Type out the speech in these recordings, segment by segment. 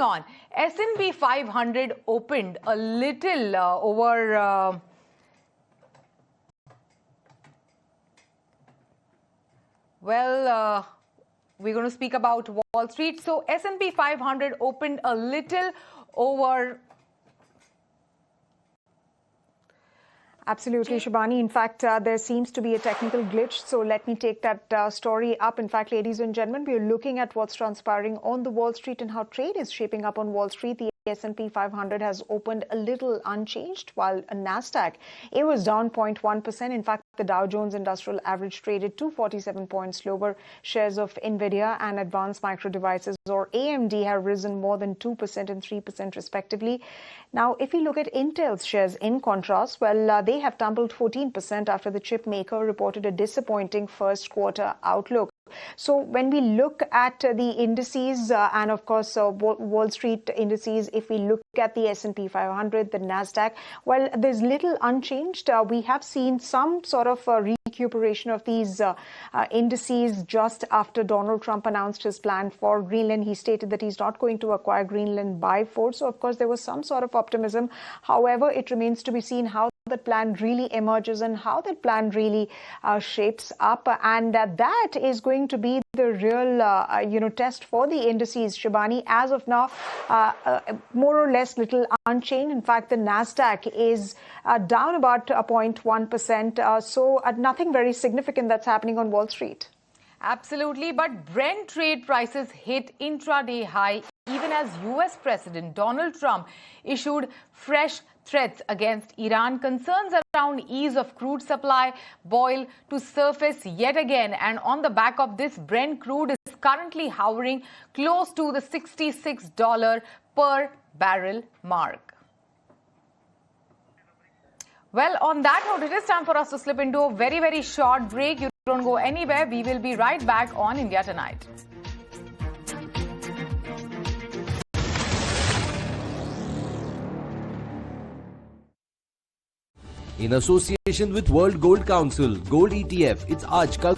on, S&P 500 opened a little over we're going to speak about Wall Street. So S&P 500 opened a little over. Absolutely, Shubhani. In fact, there seems to be a technical glitch. So let me take that story up. In fact, ladies and gentlemen, we are looking at what's transpiring on the Wall Street and how trade is shaping up on Wall Street. The S&P 500 has opened a little unchanged, while Nasdaq, it was down 0.1%. In fact, the Dow Jones Industrial Average traded 247 points lower. Shares of Nvidia and Advanced Micro Devices, or AMD, have risen more than 2% and 3% respectively. Now, if we look at Intel's shares in contrast, well, they have tumbled 14% after the chip maker reported a disappointing first quarter outlook. So when we look at the indices and of course Wall Street indices, if we look at the S&P 500, the Nasdaq, well, there's little unchanged. We have seen some sort of recuperation of these indices just after Donald Trump announced his plan for Greenland. He stated that he's not going to acquire Greenland by force. So of course there was some sort of optimism. However, it remains to be seen how that plan really emerges and how that plan really shapes up, and that is going to be the real test for the indices, Shibani. As of now, more or less little unchanged. In fact, the Nasdaq is down about 0.1%, so nothing very significant that's happening on Wall Street. Absolutely, but Brent trade prices hit intraday high even as US President Donald Trump issued fresh threats against Iran. Concerns around ease of crude supply boil to surface yet again, and on the back of this, Brent crude is currently hovering close to the $66 per barrel mark. Well, on that note, it is time for us to slip into a very, very short break. You don't go anywhere. We will be right back on India Tonight. In association with World Gold Council, Gold ETF, it's आजकल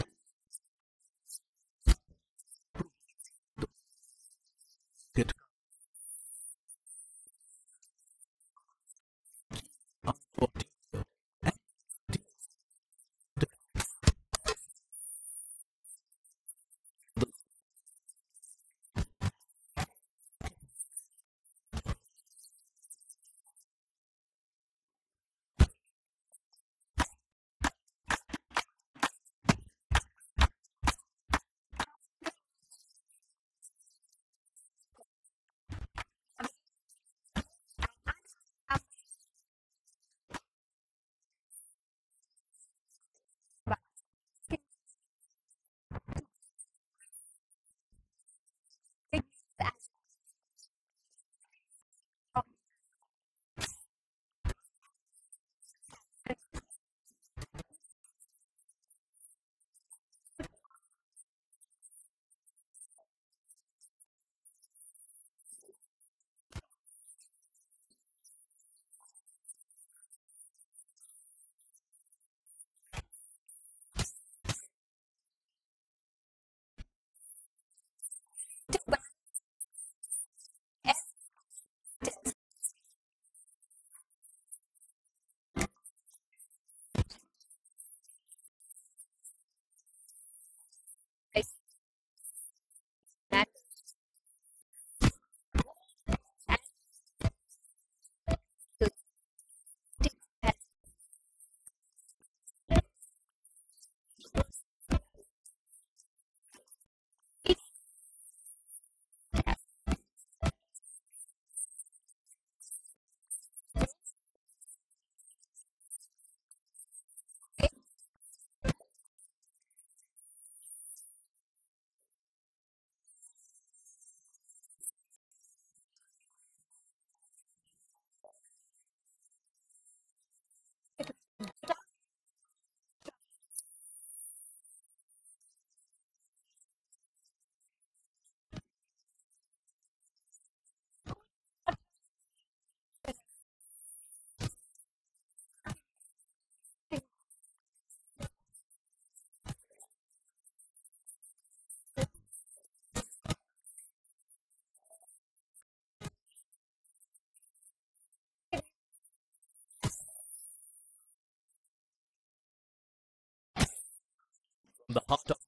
the heart of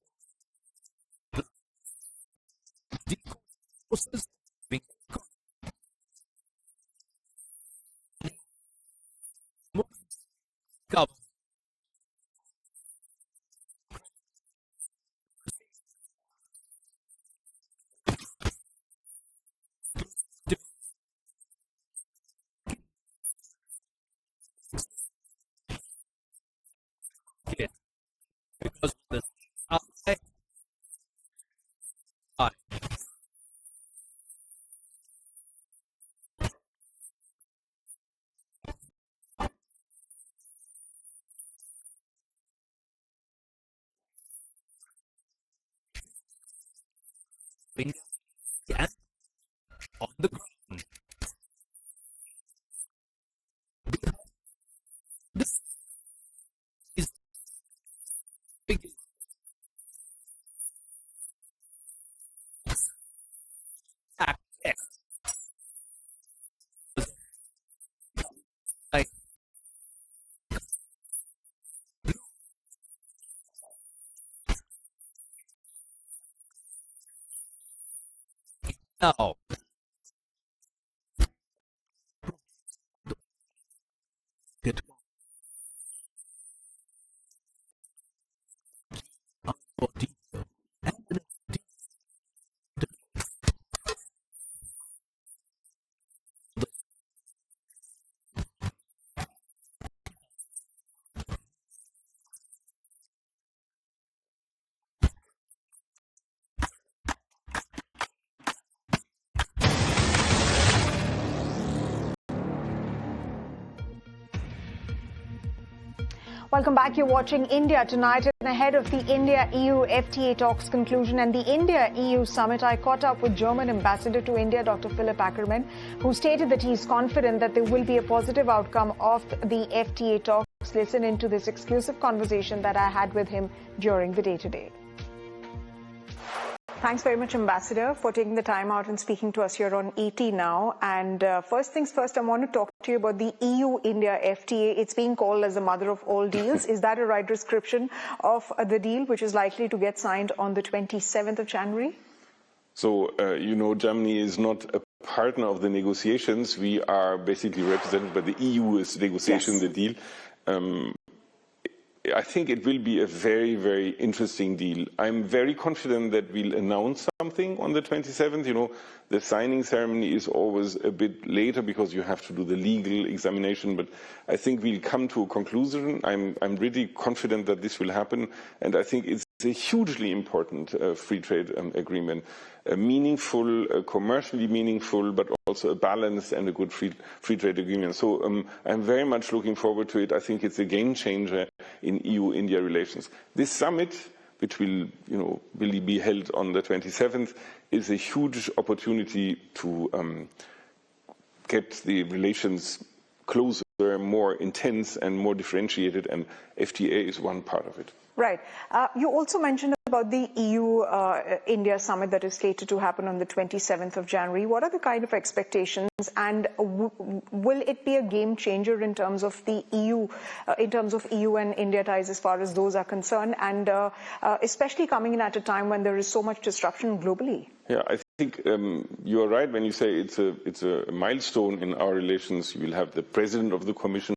the process being covered. Because the I being on the ground. This is big. Like now, get Welcome back. You're watching India Tonight. And ahead of the India-EU FTA talks conclusion and the India-EU summit, I caught up with German Ambassador to India, Dr. Philipp Ackermann, who stated that he's confident that there will be a positive outcome of the FTA talks. Listen into this exclusive conversation that I had with him during the day today. Thanks very much, Ambassador, for taking the time out and speaking to us here on ET Now. And first things first, I want to talk to you about the EU-India FTA. It's being called as the mother of all deals. Is that a right description of the deal, which is likely to get signed on the 27th of January? So, Germany is not a partner of the negotiations. We are basically represented by the EU is negotiating the deal. I think it will be a very, very interesting deal. I'm very confident that we'll announce something on the 27th. The signing ceremony is always a bit later because you have to do the legal examination, but I think we'll come to a conclusion. I'm really confident that this will happen, and I think it's a hugely important free trade agreement, a meaningful, commercially meaningful, but also a balanced and a good free trade agreement. So I'm very much looking forward to it. I think it's a game changer in EU-India relations. This summit, which will be held on the 27th, is a huge opportunity to get the relations closer, more intense and more differentiated, and FTA is one part of it. Right. You also mentioned about the EU-India summit that is slated to happen on the 27th of January. What are the kind of expectations, and will it be a game changer in terms of the EU, and India ties as far as those are concerned, and especially coming in at a time when there is so much disruption globally? Yeah, I think you are right when you say it's a milestone in our relations. You will have the President of the Commission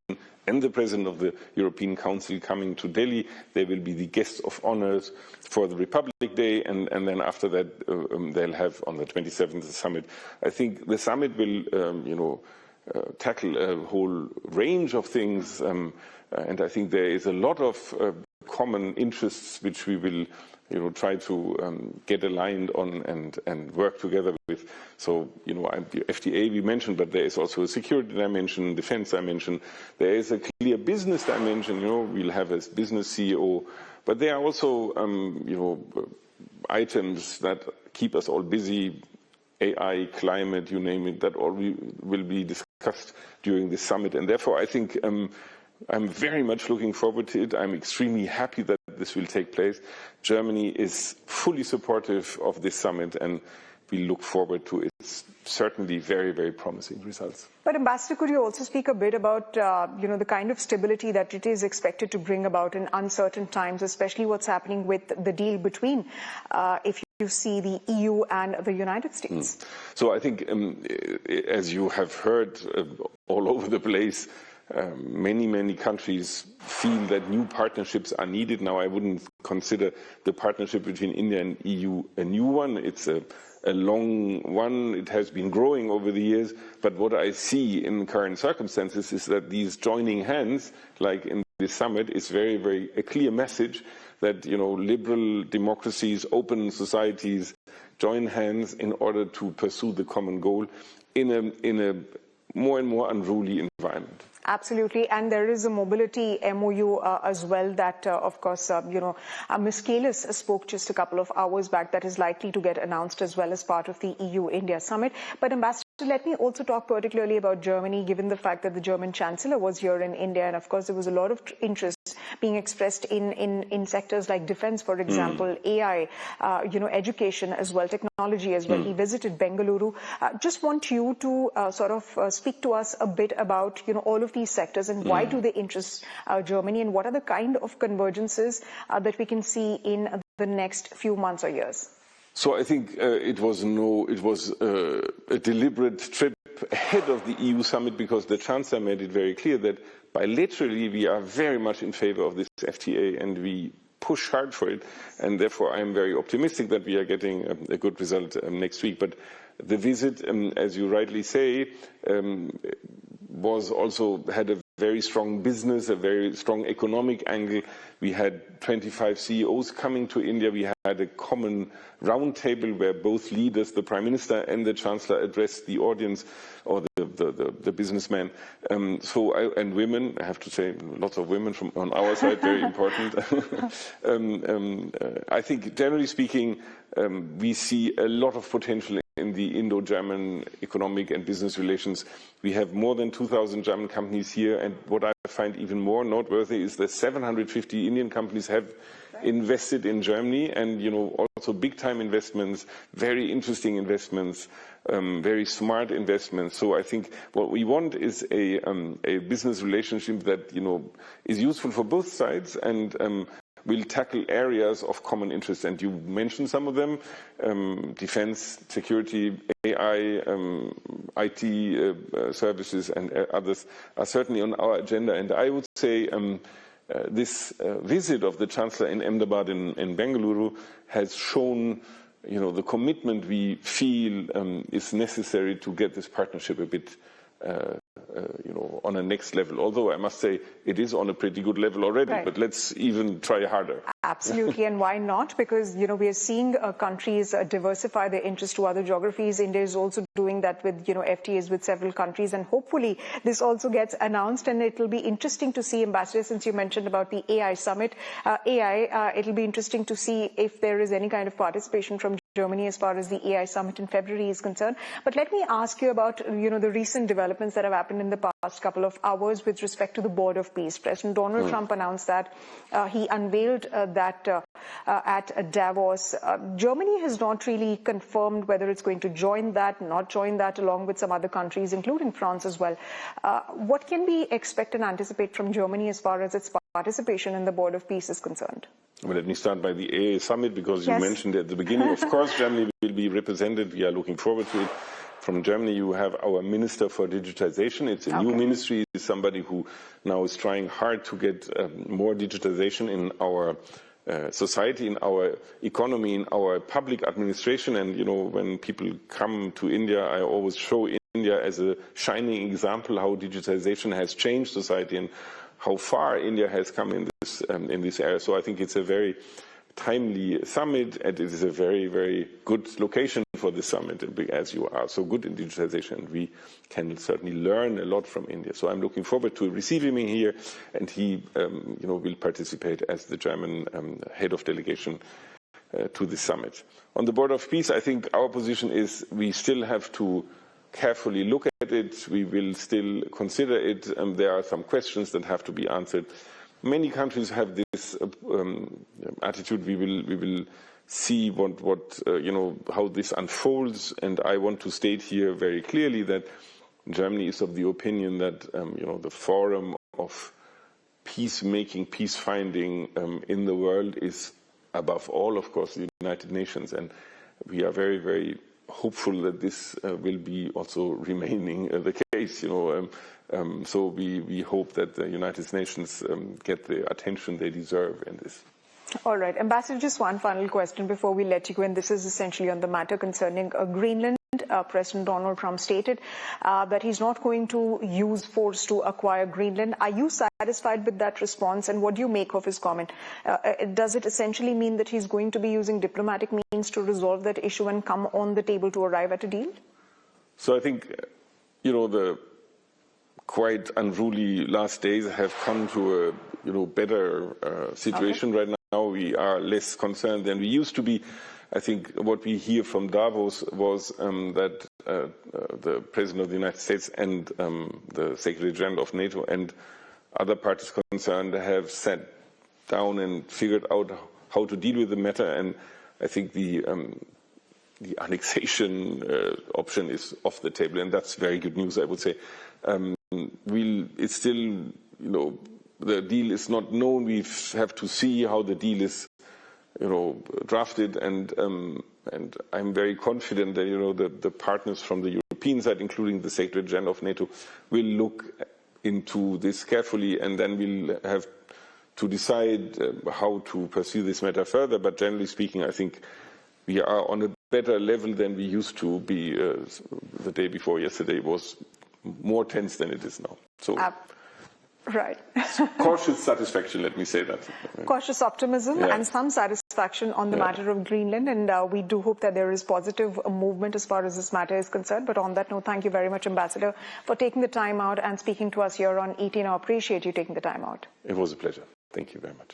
and the President of the European Council coming to Delhi. They will be the guests of honors for the Republic Day, and then after that they'll have on the 27th the summit. I think the summit will tackle a whole range of things, and I think there is a lot of common interests which we will try to get aligned on and work together with. So, FTA we mentioned, but there is also a security dimension, defense dimension. There is a clear business dimension. We'll have a business CEO, but there are also, items that keep us all busy. AI, climate, you name it, that all will be discussed during this summit. And therefore, I think I'm very much looking forward to it. I'm extremely happy that this will take place. Germany is fully supportive of this summit, and we look forward to its certainly very, very promising results. But Ambassador, could you also speak a bit about, the kind of stability that it is expected to bring about in uncertain times, especially what's happening with the deal between, if you see, the EU and the United States? So I think, as you have heard all over the place, many countries feel that new partnerships are needed. Now, I wouldn't consider the partnership between India and EU a new one. It's a long one. It has been growing over the years. But what I see in current circumstances is that these joining hands, like in this summit, is very, very a clear message that, liberal democracies, open societies join hands in order to pursue the common goal in a more and more unruly environment. Absolutely, and there is a mobility MOU as well that, of course, Ms. Kalis spoke just a couple of hours back that is likely to get announced as well as part of the EU-India summit. But Ambassador, let me also talk particularly about Germany, given the fact that the German Chancellor was here in India, and of course there was a lot of interest being expressed in sectors like defense, for example, AI, education as well, technology as well. He visited Bengaluru. Just want you to speak to us a bit about, all of these sectors and why do they interest Germany, and what are the kind of convergences that we can see in the next few months or years? So I think it was a deliberate trip ahead of the EU summit, because the Chancellor made it very clear that bilaterally we are very much in favor of this FTA and we push hard for it, and therefore I am very optimistic that we are getting a good result next week. But the visit, as you rightly say, had a very strong business, a very strong economic angle. We had 25 CEOs coming to India. We had a common roundtable where both leaders, the Prime Minister and the Chancellor, addressed the audience, or the businessmen. And women, I have to say, lots of women on our side, very important. I think, generally speaking, we see a lot of potential in the Indo-German economic and business relations. We have more than 2,000 German companies here, and what I find even more noteworthy is that 750 Indian companies have invested in Germany, and also big-time investments, very interesting investments, very smart investments. So I think what we want is a business relationship that is useful for both sides and will tackle areas of common interest. And you mentioned some of them: defense, security, AI, IT services, and others are certainly on our agenda. And I would say this visit of the Chancellor in Ahmedabad in Bengaluru has shown the commitment we feel is necessary to get this partnership a bit on a next level. Although I must say it is on a pretty good level already, right. But let's even try harder. Absolutely, and why not? Because, we are seeing countries diversify their interest to other geographies. India is also doing that with, FTAs with several countries, and hopefully this also gets announced, and it will be interesting to see, Ambassador, since you mentioned about the AI summit, it'll be interesting to see if there is any kind of participation from Germany as far as the AI summit in February is concerned. But let me ask you about, the recent developments that have happened in the past couple of hours with respect to the Board of Peace. President Donald Trump announced that he unveiled that at Davos. Germany has not really confirmed whether it's going to join that, not join that, along with some other countries, including France as well. What can we expect and anticipate from Germany as far as its participation in the Board of Peace is concerned? Well, let me start by the AA summit, because you mentioned at the beginning, of course, Germany will be represented. We are looking forward to it. From Germany, you have our Minister for Digitalization. It's a new ministry. It's somebody who now is trying hard to get more digitalization in our society, in our economy, in our public administration. And, when people come to India, I always show India as a shining example how digitalization has changed society and how far India has come in this area. So I think it's a very timely summit, and it is a very, very good location for the summit, as you are so good in digitalization. We can certainly learn a lot from India. So I'm looking forward to receiving him here, and he will participate as the German head of delegation to the summit. On the Board of Peace, I think our position is we still have to carefully look at it. We will still consider it. There are some questions that have to be answered. Many countries have this attitude: we will see how this unfolds. And I want to state here very clearly that Germany is of the opinion that the forum of peacemaking, peace-finding in the world is above all, of course, the United Nations, and we are very, very hopeful that this will be also remaining the case. So we hope that the United Nations get the attention they deserve in this. All right. Ambassador, just one final question before we let you go, and this is essentially on the matter concerning Greenland. President Donald Trump stated that he's not going to use force to acquire Greenland. Are you satisfied with that response, and what do you make of his comment? Does it essentially mean that he's going to be using diplomatic means to resolve that issue and come on the table to arrive at a deal? So I think, the quite unruly last days have come to a better situation right now. We are less concerned than we used to be. I think what we hear from Davos was that the President of the United States and the Secretary General of NATO and other parties concerned have sat down and figured out how to deal with the matter. And I think the annexation option is off the table, and that's very good news, I would say. It's still, the deal is not known. We have to see how the deal is drafted, and I'm very confident that the partners from the European side, including the Secretary General of NATO, will look into this carefully, and then we'll have to decide how to pursue this matter further. But generally speaking, I think we are on a better level than we used to be. The day before yesterday was more tense than it is now. So. Right. Cautious satisfaction, let me say that. Cautious optimism and some satisfaction on the matter of Greenland, and we do hope that there is positive movement as far as this matter is concerned. But on that note, thank you very much, Ambassador, for taking the time out and speaking to us here on ET. I appreciate you taking the time out. It was a pleasure. Thank you very much.